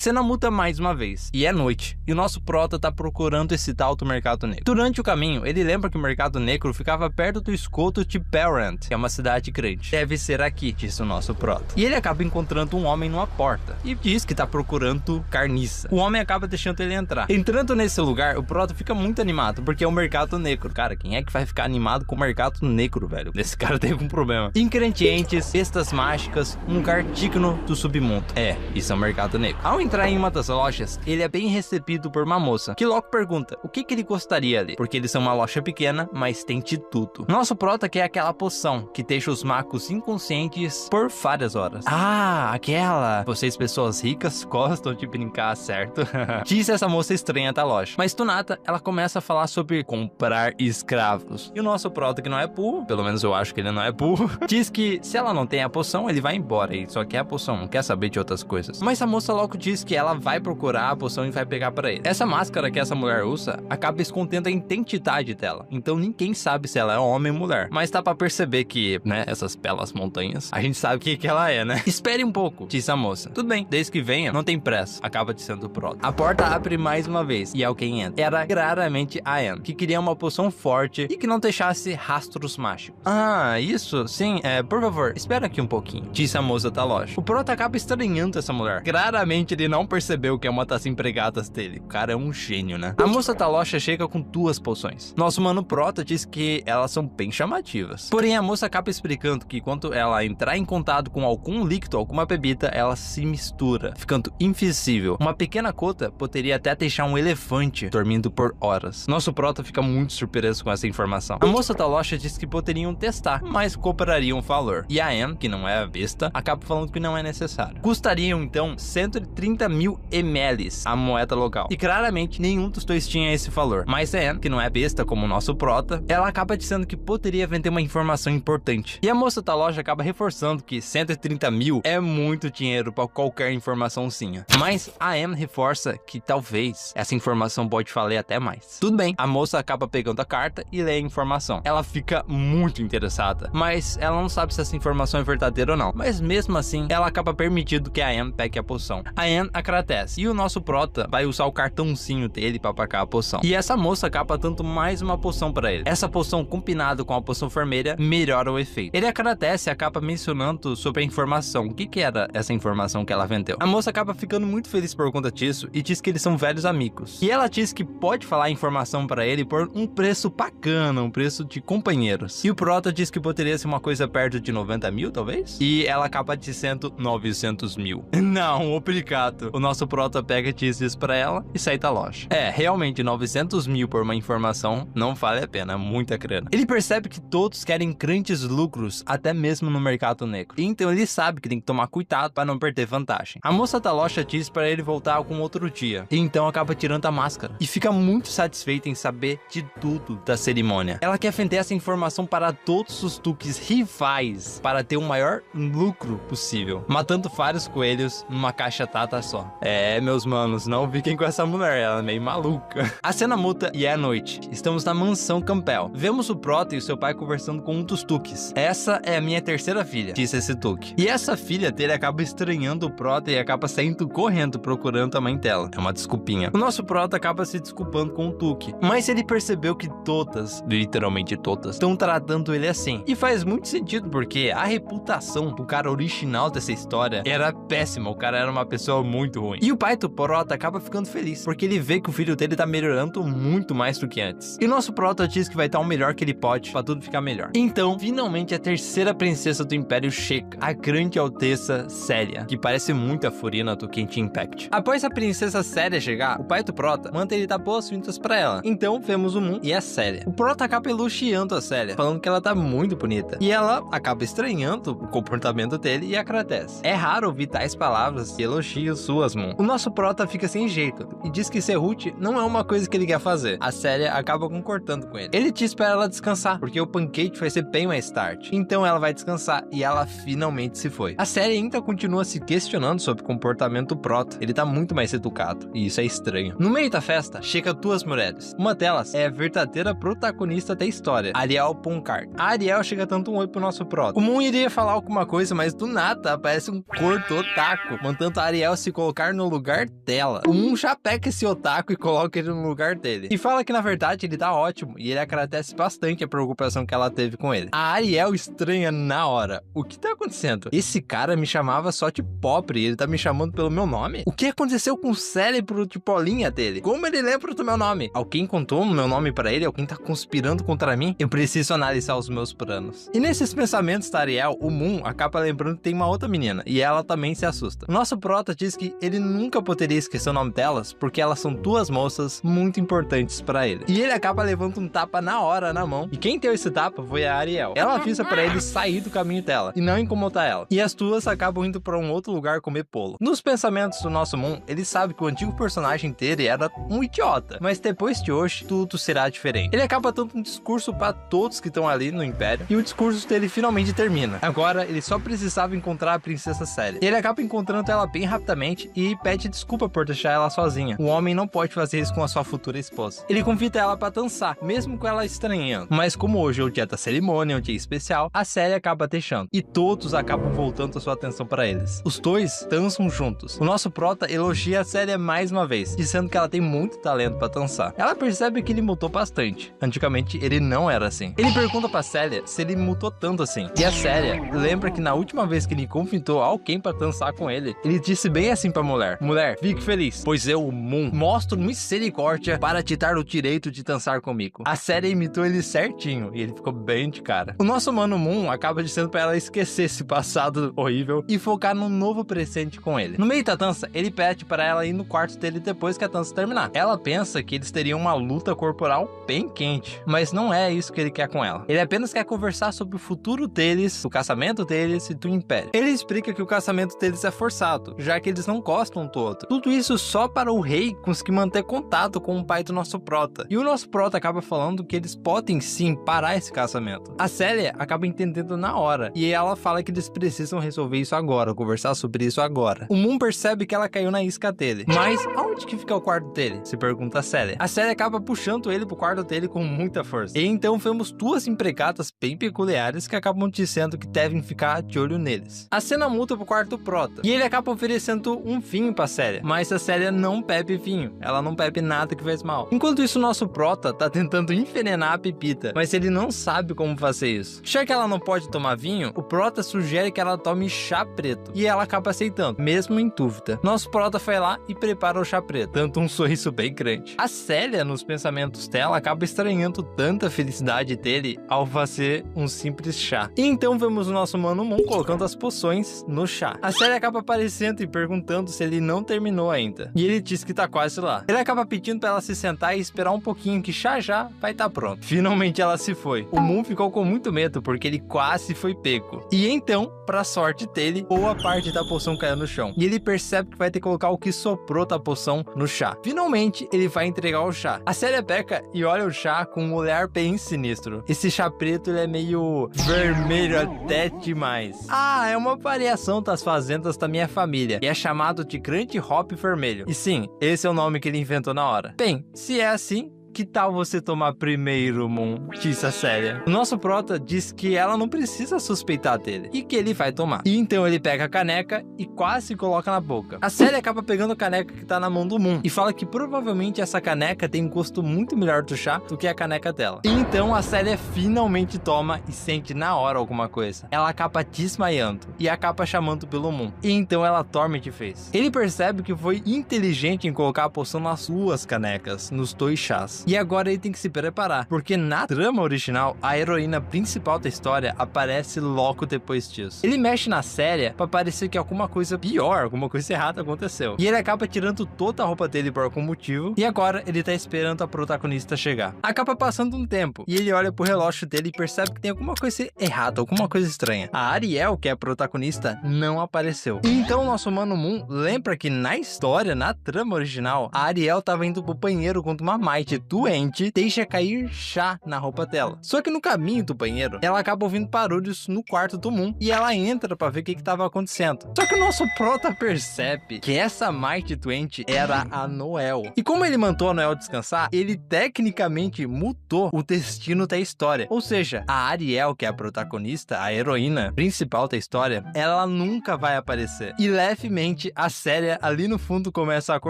Cena muta mais uma vez, e é noite, e o nosso prota tá procurando esse tal do mercado negro. Durante o caminho, ele lembra que o mercado negro ficava perto do esgoto de Parent, que é uma cidade grande. Deve ser aqui, disse o nosso prota. E ele acaba encontrando um homem numa porta, e diz que tá procurando carniça. O homem acaba deixando ele entrar. Entrando nesse lugar, o prota fica muito animado, porque é o mercado negro. Cara, quem é que vai ficar animado com o mercado negro, velho? Esse cara tem algum problema. Ingredientes, cestas mágicas, um lugar digno do submundo. Isso é o mercado negro. Ao entrar em uma das lojas, ele é bem recebido por uma moça, que logo pergunta o que ele gostaria ali, porque eles são uma loja pequena, mas tem de tudo. Nosso prota quer aquela poção, que deixa os macos inconscientes por várias horas. Ah, aquela! Vocês pessoas ricas gostam de brincar, certo? Diz essa moça estranha da loja. Mas do nada, ela começa a falar sobre comprar escravos. E o nosso prota, que não é burro, pelo menos eu acho que ele não é burro, diz que se ela não tem a poção, ele vai embora e só quer a poção, não quer saber de outras coisas. Mas a moça logo diz que ela vai procurar a poção e vai pegar pra ele. Essa máscara que essa mulher usa acaba escondendo a identidade dela, então ninguém sabe se ela é homem ou mulher. Mas dá pra perceber que, né, essas belas montanhas, a gente sabe o que ela é, né? Espere um pouco, diz a moça. Tudo bem, desde que venha, não tem pressa, acaba dizendo o prota. A porta abre mais uma vez e alguém entra. Era claramente a Anne, que queria uma poção forte e que não deixasse rastros mágicos. Ah, isso? Sim, por favor, espera aqui um pouquinho, disse a moça da loja. O prota acaba estranhando essa mulher. Claramente ele não percebeu que é uma das empregadas dele. O cara é um gênio, né? A moça da loja chega com 2 poções. Nosso mano prota diz que elas são bem chamativas. Porém, a moça acaba explicando que quando ela entrar em contato com algum líquido, alguma bebida, ela se mistura, ficando invisível. Uma pequena gota poderia até deixar um elefante dormindo por horas. Nosso prota fica muito surpreso com essa informação. A moça da loja diz que poderiam testar, mas cobrariam valor. E a Anne, que não é a besta, acaba falando que não é necessário. Custariam então 130.000 ml a moeda local. E claramente nenhum dos dois tinha esse valor. Mas a Anne, que não é besta como o nosso prota, ela acaba dizendo que poderia vender uma informação importante. E a moça da loja acaba reforçando que 130 mil é muito dinheiro para qualquer informaçãozinha. Mas a Anne reforça que talvez essa informação pode valer até mais. Tudo bem, a moça acaba pegando a carta e lê a informação. Ela fica muito interessada, mas ela não sabe se essa informação é verdadeira ou não. Mas mesmo assim, ela acaba permitindo que a Anne pegue a poção. A Anne agradece e o nosso prota vai usar o cartãozinho dele para pagar a poção. E essa moça acaba dando mais uma poção para ele. Essa poção combinada com a poção vermelha melhora o efeito. Ele agradece e acaba mencionando sobre a informação. O que era essa informação que ela vendeu? A moça acaba ficando muito feliz por conta disso e diz que eles são velhos amigos. E ela diz que pode falar a informação para ele por um preço bacana, um preço de companheiros. E o prota diz que poderia ser uma coisa perto de 90 mil, talvez? E ela acaba dizendo 900 mil. Não, obrigado. O nosso prota pega e diz isso pra ela e sai da loja. Realmente 900 mil por uma informação não vale a pena, muita grana. Ele percebe que todos querem grandes lucros, até mesmo no mercado negro. Então ele sabe que tem que tomar cuidado para não perder vantagem. A moça da loja diz para ele voltar algum outro dia. E então acaba tirando a máscara. E fica muito satisfeita em saber de tudo da cerimônia. Ela quer vender essa informação para todos os duques rivais, para ter o maior lucro possível, matando vários coelhos numa caixa tata só. Meus manos, não fiquem com essa mulher, ela é meio maluca. A cena muda e é à noite. Estamos na mansão Campbell. Vemos o prota e o seu pai conversando com um dos duques. Essa é a minha terceira filha, disse esse duque. E essa filha dele acaba estranhando o prota e acaba saindo correndo procurando a mãe dela. É uma desculpinha. O nosso prota acaba se desculpando com o duque, mas ele percebeu que todas, literalmente todas, estão tratando ele assim. E faz muito sentido porque a reputação do cara original dessa história era péssima. O cara era uma pessoa muito ruim. E o pai do prota acaba ficando feliz porque ele vê que o filho dele tá melhorando muito mais do que antes. E o nosso prota diz que vai dar o melhor que ele pode pra tudo ficar melhor. Então, finalmente a terceira princesa do Império chega, a grande alteza Célia, que parece muito a Furina do Genshin Impact. Após a princesa Célia chegar, o pai do prota manda ele dar boas-vindas pra ela. Então, vemos o Moon e a Célia. O prota acaba elogiando a Célia, falando que ela tá muito bonita. E ela acaba estranhando o comportamento dele e agradece. É raro ouvir tais palavras e elogios suas, Moon. O nosso prota fica sem jeito e diz que Serruth não é uma coisa que ele quer fazer. A Célia acaba concordando com ele. Ele diz pra ela descansar, porque o pancake vai ser bem mais tarde. Então ela vai descansar e ela finalmente se foi. A Célia ainda continua se questionando sobre o comportamento do prota. Ele tá muito mais educado e isso é estranho. No meio da festa, chega 2 mulheres. Uma delas é a verdadeira protagonista da história, Ariel Ponkart. A Ariel chega dando um oi pro nosso prota. O Moon iria falar alguma coisa, mas do nada aparece um corto otaku, mandando a Ariel se colocar no lugar dela. O Moon já pega esse otaku e coloca ele no lugar dele. E fala que na verdade ele tá ótimo e ele agradece bastante a preocupação que ela teve com ele. A Ariel estranha na hora. O que tá acontecendo? Esse cara me chamava só de pobre e ele tá me chamando pelo meu nome? O que aconteceu com o cérebro de bolinha dele? Como ele lembra do meu nome? Alguém contou o meu nome pra ele? Alguém tá conspirando contra mim? Eu preciso analisar os meus planos. E nesses pensamentos da Ariel, o Moon acaba lembrando que tem uma outra menina e ela também se assusta. O nosso prota diz que ele nunca poderia esquecer o nome delas porque elas são duas moças muito importantes pra ele. E ele acaba levando um tapa na hora na mão. E quem deu esse tapa foi a Ariel. Ela avisa pra ele sair do caminho dela e não incomodar ela. E as duas acabam indo pra um outro lugar comer polo. Nos pensamentos do nosso Moon, ele sabe que o antigo personagem dele era um idiota. Mas depois de hoje, tudo será diferente. Ele acaba dando um discurso pra todos que estão ali no Império. E o discurso dele finalmente termina. Agora, ele só precisava encontrar a Princesa Célia. Ele acaba encontrando ela bem rapidamente e pede desculpa por deixar ela sozinha. O homem não pode fazer isso com a sua futura esposa. Ele convida ela pra dançar, mesmo com ela estranhando. Mas como hoje é o dia da cerimônia, um dia especial, a Célia acaba deixando. E todos acabam voltando a sua atenção pra eles. Os dois dançam juntos. O nosso prota elogia a Célia mais uma vez, dizendo que ela tem muito talento pra dançar. Ela percebe que ele mudou bastante. Antigamente, ele não era assim. Ele pergunta pra Célia se ele mudou tanto assim. E a Célia lembra que na última vez que ele convidou alguém pra dançar com ele, ele disse bem assim pra mulher: mulher, fique feliz, pois eu, o Moon, mostro misericórdia para te dar o direito de dançar comigo. A Célia imitou ele certinho e ele ficou bem de cara. O nosso mano Moon acaba dizendo pra ela esquecer esse passado horrível e focar num novo presente com ele. No meio da dança, ele pede para ela ir no quarto dele depois que a dança terminar. Ela pensa que eles teriam uma luta corporal bem quente, mas não é isso que ele quer com ela. Ele apenas quer conversar sobre o futuro deles, o casamento deles e do Império. Ele explica que o casamento deles é forçado, já que eles não gostam um do outro. Tudo isso só para o rei conseguir manter contato com o pai do nosso prota. E o nosso prota acaba falando que eles podem sim parar esse casamento. A Célia acaba entendendo na hora, e ela fala que eles precisam resolver isso agora, conversar sobre isso agora. O Moon percebe que ela caiu na isca dele. Mas aonde que fica o quarto dele? Se pergunta a Célia. A Célia acaba puxando ele pro quarto dele com muita força. E então vemos duas empregadas bem peculiares que acabam dizendo que devem ficar de olho neles. A cena muda pro quarto do prota, e ele acaba oferecendo um vinho pra Célia. Mas a Célia não bebe vinho. Ela não bebe nada que faz mal. Enquanto isso, nosso prota tá tentando envenenar a Pepita, mas ele não sabe como fazer isso. Já que ela não pode tomar vinho, o prota sugere que ela tome chá preto, e ela acaba aceitando, mesmo em dúvida. Nosso prota vai lá e prepara o chá preto, tanto um sorriso bem grande. A Célia, nos pensamentos dela, acaba estranhando tanta felicidade dele ao fazer um simples chá. E então vemos o nosso mano Moon colocando as poções no chá. A Célia acaba aparecendo e perguntando se ele não terminou ainda, e ele diz que tá quase lá. Ele acaba pedindo pra ela se sentar e esperar um pouquinho, que já vai estar pronto. Finalmente ela se foi. O Moon ficou com muito medo porque ele quase foi pego. E então, pra sorte dele, boa parte da poção caiu no chão. E ele percebe que vai ter que colocar o que sobrou da poção no chá. Finalmente, ele vai entregar o chá. A Célia peca e olha o chá com um olhar bem sinistro. Esse chá preto, ele é meio vermelho até demais. Ah, é uma variação das fazendas da minha família. E é chamado de Grande Hop Vermelho. E sim, esse é o nome que ele inventou na hora. Bem, se é assim, que tal você tomar primeiro, Moon? Disse a Célia. O nosso prota diz que ela não precisa suspeitar dele e que ele vai tomar. E então ele pega a caneca e quase coloca na boca. A Célia acaba pegando a caneca que tá na mão do Moon e fala que provavelmente essa caneca tem um gosto muito melhor do chá do que a caneca dela. E então a Célia finalmente toma e sente na hora alguma coisa. Ela acaba desmaiando e acaba chamando pelo Moon. E então ela dorme de vez. Ele percebe que foi inteligente em colocar a poção nas duas canecas, nos dois chás. E agora ele tem que se preparar, porque na trama original, a heroína principal da história aparece logo depois disso. Ele mexe na Célia pra parecer que alguma coisa pior, alguma coisa errada aconteceu. E ele acaba tirando toda a roupa dele por algum motivo, e agora ele tá esperando a protagonista chegar. Acaba passando um tempo, e ele olha pro relógio dele e percebe que tem alguma coisa errada, alguma coisa estranha. A Ariel, que é a protagonista, não apareceu. E então nosso mano Moon lembra que na história, na trama original, a Ariel tava indo pro banheiro com uma Might doente, deixa cair chá na roupa dela. Só que no caminho do banheiro, ela acaba ouvindo barulhos no quarto do Moon e ela entra pra ver o que tava acontecendo. Só que o nosso prota percebe que essa Mighty doente era a Noel. E como ele mandou a Noel descansar, ele tecnicamente mudou o destino da história. Ou seja, a Ariel, que é a protagonista, a heroína principal da história, ela nunca vai aparecer. E levemente a Célia ali no fundo começa a acordar.